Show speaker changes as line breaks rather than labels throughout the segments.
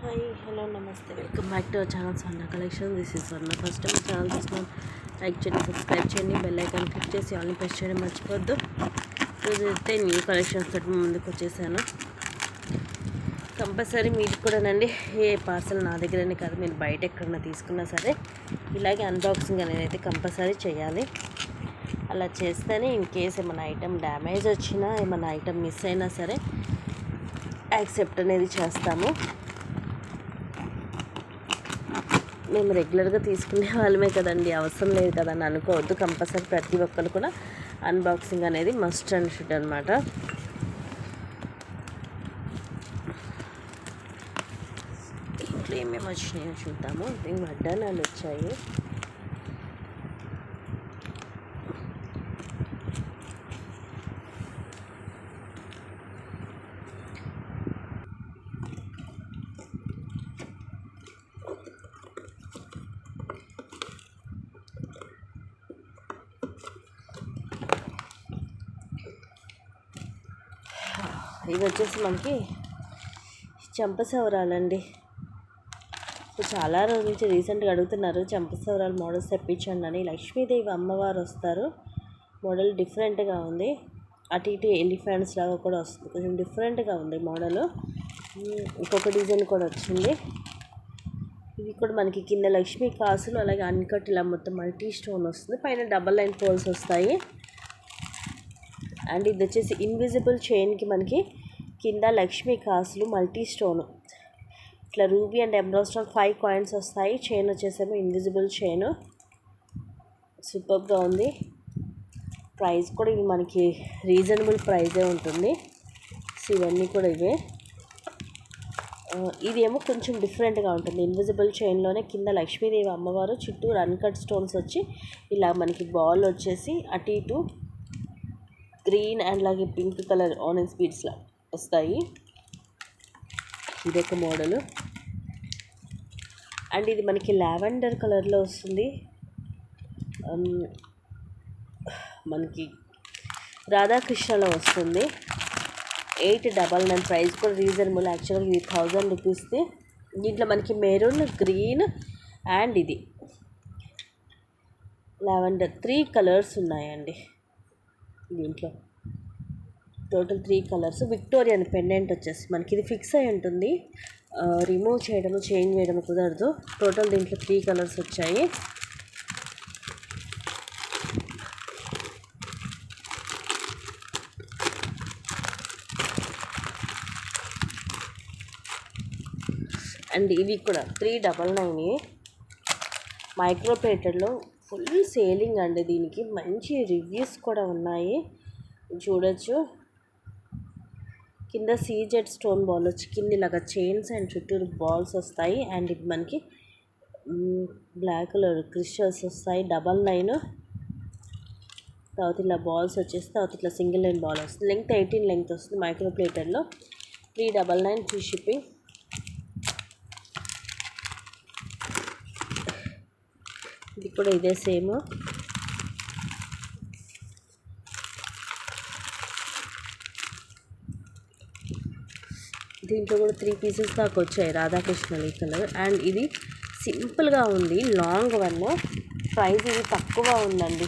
Hi hello నమస్తే welcome back to our channel Swarna collection. This is Swarna. First time channel చూస్తున్నాం, like చేయండి, subscribe చేయండి, bell icon click చేసి ఆల్ని press చేయడం మర్చిపోద్దు. ఈరోజు అయితే న్యూ కలెక్షన్స్ తోటి ముందుకు వచ్చేసాను. కంపల్సరీ మీరు కూడానండి, ఏ పార్సల్ నా దగ్గరనే కాదు, మీరు బయట ఎక్కడన్నా తీసుకున్నా సరే ఇలాగే అన్బాక్సింగ్ అనేది అయితే కంపల్సరీ చేయాలి. అలా చేస్తేనే ఇన్ కేస్ ఏమైనా ఐటెం డ్యామేజ్ వచ్చినా, ఏమైనా ఐటెం మిస్ అయినా సరే యాక్సెప్ట్ అనేది చేస్తాము. మేము రెగ్యులర్గా తీసుకునే వాళ్ళమే కదండి, అవసరం లేదు కదని అనుకోవద్దు. కంపల్సరీ ప్రతి ఒక్కరు కూడా అన్బాక్సింగ్ అనేది మస్ట్ అండ్ షుడ్ అనమాట. ఇంట్లో ఏమేమి వచ్చినాయో చూద్దాము. దీనికి వడ్డానాలు వచ్చాయి. ఇది వచ్చేసి మనకి చెంపసవరాలండి. చాలా రోజుల నుంచి రీసెంట్గా అడుగుతున్నారు చెంపసవరాలు మోడల్స్ తెప్పించండి అని. లక్ష్మీదేవి అమ్మవారు వస్తారు, మోడల్ డిఫరెంట్గా ఉంది. అటు ఇటు ఎలిఫెంట్స్ లాగా కూడా వస్తుంది, కొంచెం డిఫరెంట్గా ఉంది మోడల్. ఇంకొక డిజైన్ కూడా వచ్చింది. ఇవి కూడా మనకి కింద లక్ష్మీ కాసులు, అలాగే అన్కట్ ఇలా మొత్తం మల్టీ స్టోన్ వస్తుంది, పైన డబల్ లైన్ పోల్స్ వస్తాయి. అండ్ ఇది వచ్చేసి ఇన్విజిబుల్ చైన్కి మనకి కింద లక్ష్మీ కాసులు మల్టీ స్టోను, ఇట్లా ruby and emerald stone 5 coins వస్తాయి. చైన్ వచ్చేసేమో ఇన్విజిబుల్ చైన్, సూపర్గా ఉంది. ప్రైస్ కూడా ఇవి మనకి రీజనబుల్ ప్రైజే ఉంటుంది. సో ఇవన్నీ కూడా ఇవే. ఇది ఏమో కొంచెం డిఫరెంట్గా ఉంటుంది. ఇన్విజిబుల్ చైన్లోనే కింద లక్ష్మీదేవి అమ్మవారు, చుట్టూ అన్కట్ స్టోన్స్ వచ్చి ఇలా మనకి బాల్ వచ్చేసి అటు ఇటు గ్రీన్ అండ్ అలాగే పింక్ కలర్ ఆరెంజ్ బీడ్స్లా వస్తాయి. ఇదొక మోడలు. అండ్ ఇది మనకి లావెండర్ కలర్లో వస్తుంది. మనకి రాధాకృష్ణలో వస్తుంది. 899. ప్రైస్ కూడా రీజనబుల్. యాక్చువల్గా ఇది 1000 రూపీస్ది. దీంట్లో మనకి మెరూన్, గ్రీన్ అండ్ ఇది లావెండర్ 3 కలర్స్ ఉన్నాయండి. దీంట్లో టోటల్ 3 కలర్స్. విక్టోరియన్ పెండెంట్ వచ్చేసి మనకి ఇది ఫిక్స్ అయి ఉంటుంది, రిమూవ్ చేయడము చేంజ్ చేయడము కుదరదు. టోటల్ దీంట్లో 3 కలర్స్ వచ్చాయి. అండ్ ఇవి కూడా 399 మైక్రో ప్లేటెడ్లో ఫుల్ సేలింగ్ అండి. దీనికి మంచి రివ్యూస్ కూడా ఉన్నాయి, చూడొచ్చు. కింద సీజెడ్ స్టోన్ బాల్ వచ్చి కింద ఇలాగా చైన్స్ అండ్ చుట్టూరు బాల్స్ వస్తాయి. అండ్ ఇది మనకి బ్లాక్ కలర్ క్రిస్టల్స్ వస్తాయి. 99. తర్వాత ఇలా బాల్స్ వచ్చేసి తర్వాత ఇట్లా సింగిల్ లైన్ బాల్ వస్తుంది. లెంగ్త్ 18 లెంగ్త్ వస్తుంది మైక్రో ప్లేటెడ్లో. 399 free shipping. ఇది కూడా ఇదే సేమ్. దీంట్లో కూడా 3 పీసెస్ దాకా వచ్చాయి రాధాకృష్ణ ఈ కలర్. అండ్ ఇది సింపుల్గా ఉంది, లాంగ్ వన్. ప్రైస్ ఇది తక్కువ ఉందండి,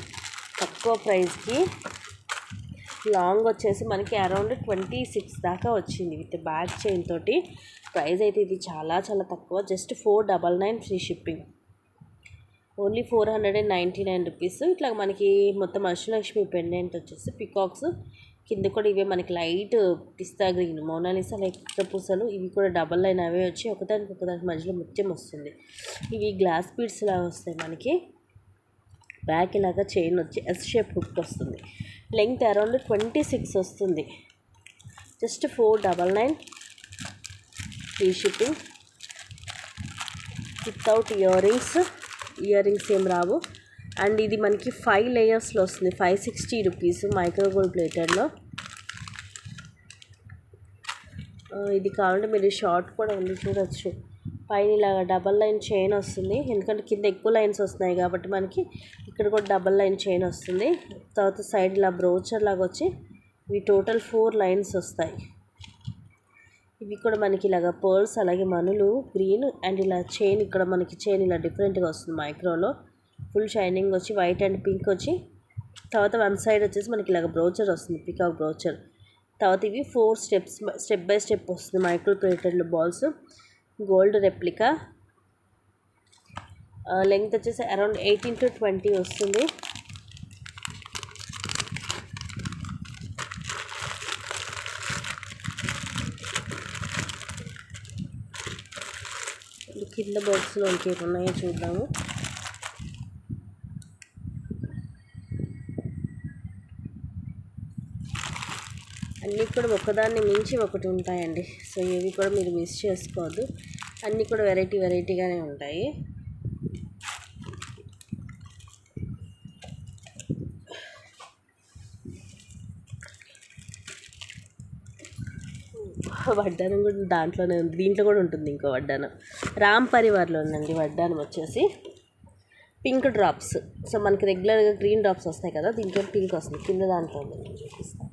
తక్కువ ప్రైస్కి. లాంగ్ వచ్చేసి మనకి అరౌండ్ 26 దాకా వచ్చింది విత్ బ్యాక్ చైన్ తోటి. ప్రైస్ అయితే ఇది చాలా చాలా తక్కువ, just 499 free shipping. Only 499 rupees. ఇట్లా మనకి మొత్తం అష్టలక్ష్మి పెండెంట్ వచ్చేసి పికాక్స్ కింద కూడా ఇవే మనకి లైట్ పిస్తా గ్రీన్ మోనాలిసా లైక్ పూసలు. ఇవి కూడా డబల్ లైన్ అవే వచ్చి ఒకదానికి మధ్యలో ముత్యం వస్తుంది. ఇవి గ్లాస్ బీడ్స్ లాగా వస్తాయి మనకి. బ్యాక్ ఇలాగా చైన్ వచ్చి ఎస్ షేప్ హుక్ వస్తుంది. లెంగ్త్ అరౌండ్ 26 వస్తుంది. Just 499 free shipping. Without ear rings ఏం రావు. అండ్ ఇది మనకి 5 లేయర్స్లో వస్తుంది. 560 రూపీస్ మైక్రో గోల్డ్ ప్లేటెడ్లో. ఇది కావాలంటే మీరు షార్ట్ కూడా ఉంది, చూడొచ్చు. పైన ఇలాగా డబల్ లైన్ చైన్ వస్తుంది, ఎందుకంటే కింద ఎక్కువ లైన్స్ వస్తున్నాయి కాబట్టి మనకి ఇక్కడ కూడా డబల్ లైన్ చైన్ వస్తుంది. తర్వాత సైడ్ ఇలా బ్రోచర్ లాగా వచ్చి ఇవి టోటల్ 4 లైన్స్ వస్తాయి. ఇవి కూడా మనకి ఇలాగ పర్ల్స్ అలాగే మనులు గ్రీన్ అండ్ ఇలా చైన్ ఇక్కడ మనకి చైన్ ఇలా డిఫరెంట్గా వస్తుంది మైక్రోలో ఫుల్ షైనింగ్ వచ్చి వైట్ అండ్ పింక్ వచ్చి తర్వాత వన్ సైడ్ వచ్చేసి మనకి ఇలాగ బ్రోచర్ వస్తుంది పికాక్ బ్రోచర్ తర్వాత ఇవి 4 స్టెప్ బై స్టెప్ వస్తుంది micro plated balls gold replica length వచ్చేసి అరౌండ్ 18 to 20 వస్తుంది కింద బాక్స్లో ఇంకేమి ఉన్నాయో చూద్దాము అన్నీ కూడా ఒకదాన్ని మించి ఒకటి ఉంటాయండి సో ఇవి కూడా మీరు మిస్ చేసుకోవద్దు అన్నీ కూడా వెరైటీగానే ఉంటాయి వడ్డానం కూడా దాంట్లోనే ఉంది దీంట్లో కూడా ఉంటుంది ఇంకో వడ్డానం రామ్ పరివార్లో ఉందండి వడ్డానం వచ్చేసి పింక్ డ్రాప్స్ సో మనకి రెగ్యులర్గా గ్రీన్ డ్రాప్స్ వస్తాయి కదా దీంట్లో పింక్ వస్తుంది కింద దాంట్లో ఉంది చూపిస్తాను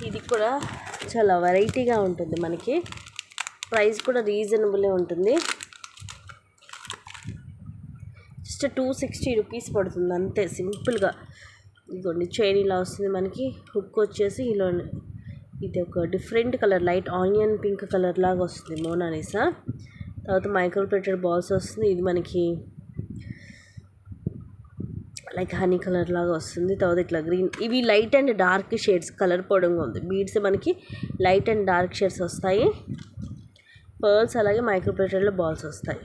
ఇది కూడా చాలా వెరైటీగా ఉంటుంది మనకి ప్రైస్ కూడా రీజనబుల్ ఉంటుంది జస్ట్ 260 రూపీస్ పడుతుంది అంతే సింపుల్గా ఇదిగోండి చైన్ ఇలా వస్తుంది మనకి హుక్ వచ్చేసి ఇలా ఇది ఒక different colour light onion pink colour లాగా వస్తుంది మోనాలిసా తర్వాత మైక్రో ప్లేటెడ్ బాల్స్ వస్తుంది ఇది మనకి లైక్ హనీ కలర్ లాగా వస్తుంది తర్వాత ఇట్లా గ్రీన్ ఇవి light and dark shades colour పొడంగా ఉంది బీడ్స్ మనకి లైట్ అండ్ డార్క్ షేడ్స్ వస్తాయి పర్ల్స్ అలాగే మైక్రో ప్లేటెడ్లో బాల్స్ వస్తాయి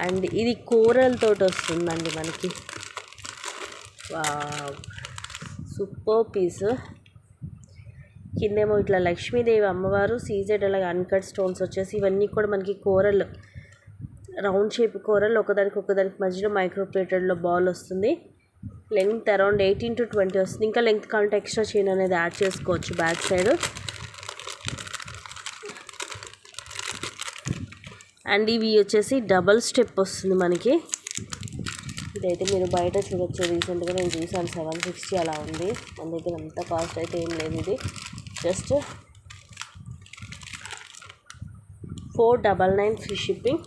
అండ్ ఇది కోరల్ తోటి వస్తుందండి మనకి సూపర్ పీస్ కిందేమో ఇట్లా లక్ష్మీదేవి అమ్మవారు సీజెడ్ అలాగే అన్కట్ స్టోన్స్ వచ్చేసి ఇవన్నీ కూడా మనకి కోరల్ రౌండ్ షేప్ కోరల్ ఒకదానికి మధ్యలో మైక్రో ప్లేటెడ్లో బాల్ వస్తుంది లెంగ్త్ అరౌండ్ 18 to 20 వస్తుంది ఇంకా లెంగ్త్ కావాలంటే ఎక్స్ట్రా చైన్ అనేది యాడ్ చేసుకోవచ్చు బ్యాక్ సైడ్ అండ్ ఇవి వచ్చేసి డబల్ స్టెప్ వస్తుంది మనకి ఇదైతే మీరు బయట చూడొచ్చు రీసెంట్గా నేను చూసాను 760 అలా ఉంది మన దగ్గర అంత కాస్ట్ అయితే ఏం లేదు ఇది జస్ట్ 499 ఫ్రీ షిప్పింగ్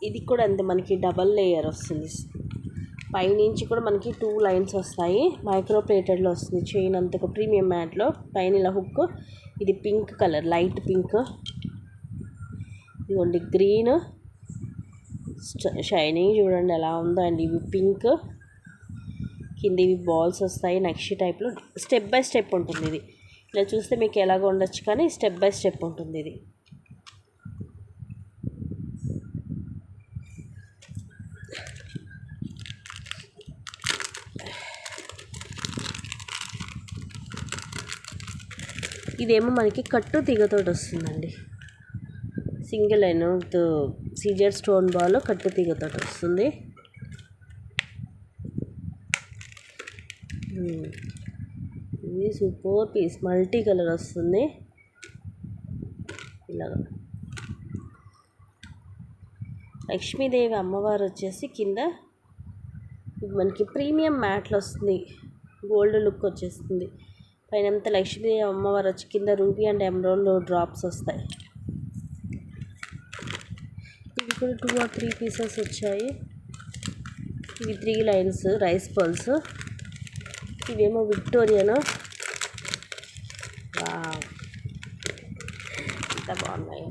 ఇది కూడా అంతే మనకి డబల్ లేయర్ వస్తుంది పైనుంచి కూడా మనకి 2 లైన్స్ వస్తాయి మైక్రో ప్లేటెడ్లో వస్తుంది చైన్ అంత ఒక ప్రీమియం మ్యాట్లో పైన ఇలా హుక్ ఇది పింక్ కలర్ లైట్ పింక్ ఇదిగోండి గ్రీన్ షైనింగ్ చూడండి ఎలా ఉందో అండ్ ఇవి పింక్ కింద ఇవి బాల్స్ వస్తాయి నక్షి టైప్లో స్టెప్ బై స్టెప్ ఉంటుంది ఇది ఇలా చూస్తే మీకు ఎలాగ ఉండొచ్చు కానీ స్టెప్ బై స్టెప్ ఉంటుంది ఇది ఇదేమో మనకి కట్టు తీగతోటి వస్తుందండి సింగిల్ లైన్ సీజర్ స్టోన్ బాల్ కట్టు తీగతోటి వస్తుంది ఇది సూపర్ పీస్ మల్టీ కలర్ వస్తుంది ఇలాగా లక్ష్మీదేవి అమ్మవారు వచ్చేసి కింద మనకి ప్రీమియం మ్యాట్లు వస్తుంది గోల్డ్ లుక్ వచ్చేస్తుంది పైన అంతా లక్ష్మీదేవి అమ్మవారు వచ్చి కింద రూబీ అండ్ ఎమరాల్డ్ డ్రాప్స్ వస్తాయి ఇవి కూడా 2 or 3 పీసెస్ వచ్చాయి ఇవి 3 లైన్స్ రైస్ పర్ల్స్ ఇవేమో విక్టోరియన్ ఎంత బాగున్నాయి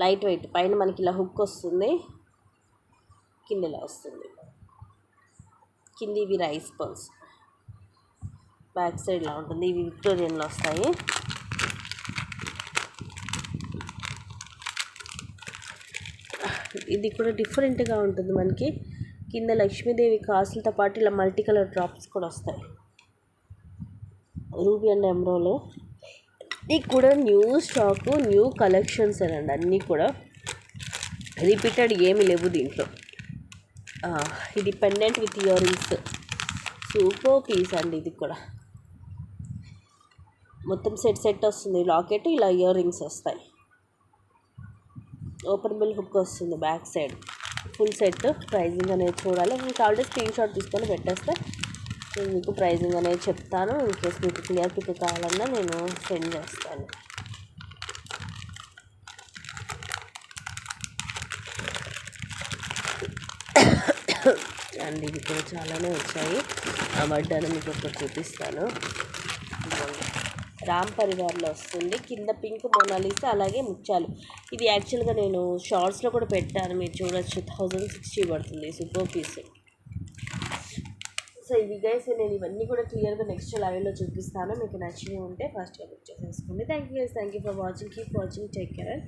లైట్ వెయిట్ పైన మనకి ఇలా హుక్ వస్తుంది కింద ఇలా వస్తుంది కింద ఇవి రైస్ పర్ల్స్ బ్యాక్ సైడ్ ఇలా ఉంటుంది ఇవి విక్టోరియన్లో వస్తాయి ఇది కూడా డిఫరెంట్గా ఉంటుంది మనకి కింద లక్ష్మీదేవి కాసులతో పాటు ఇలా మల్టీ కలర్ డ్రాప్స్ కూడా వస్తాయి రూబీ అండ్ ఎమరాల్డ్ ఇది కూడా న్యూ స్టాకు, న్యూ కలెక్షన్స్ అండి, అన్నీ కూడా రిపీటెడ్ ఏమి లేవు దీంట్లో. ఇది pendant with earrings, super piece అండి. ఇది కూడా మొత్తం సెట్ వస్తుంది. లాకెట్, ఇలా ఇయర్ రింగ్స్ వస్తాయి. ఓపెనబుల్ హుక్ వస్తుంది back side. Full set. Pricing అనేది చూడాలి. మీకు కావాలంటే స్క్రీన్ షాట్ తీసుకొని పెట్టేస్తే నేను మీకు ప్రైజింగ్ అనేది చెప్తాను. ఇన్కేస్ మీకు క్లియర్ పిక్ కావాలన్నా నేను సెండ్ చేస్తాను. అండ్ ఇవి కూడా చాలానే వచ్చాయి. ఆ వడ్డాను మీకు ఒకటి చూపిస్తాను. రామ్ పరివార్లో వస్తుంది. కింద పింక్ మోనాలిసా, అలాగే ముత్యాలు. ఇది యాక్చువల్గా నేను షార్ట్స్లో కూడా పెట్టాను, మీరు చూడొచ్చు. 1060 పడుతుంది. Super piece. సో ఇవి గైస్, నేను ఇవన్నీ కూడా క్లియర్గా నెక్స్ట్ లైవ్లో చూపిస్తాను. మీకు నచ్చినవి ఉంటే ఫస్ట్గా బుక్ చేసేసుకోండి. Thank you for watching. Keep watching. Take care.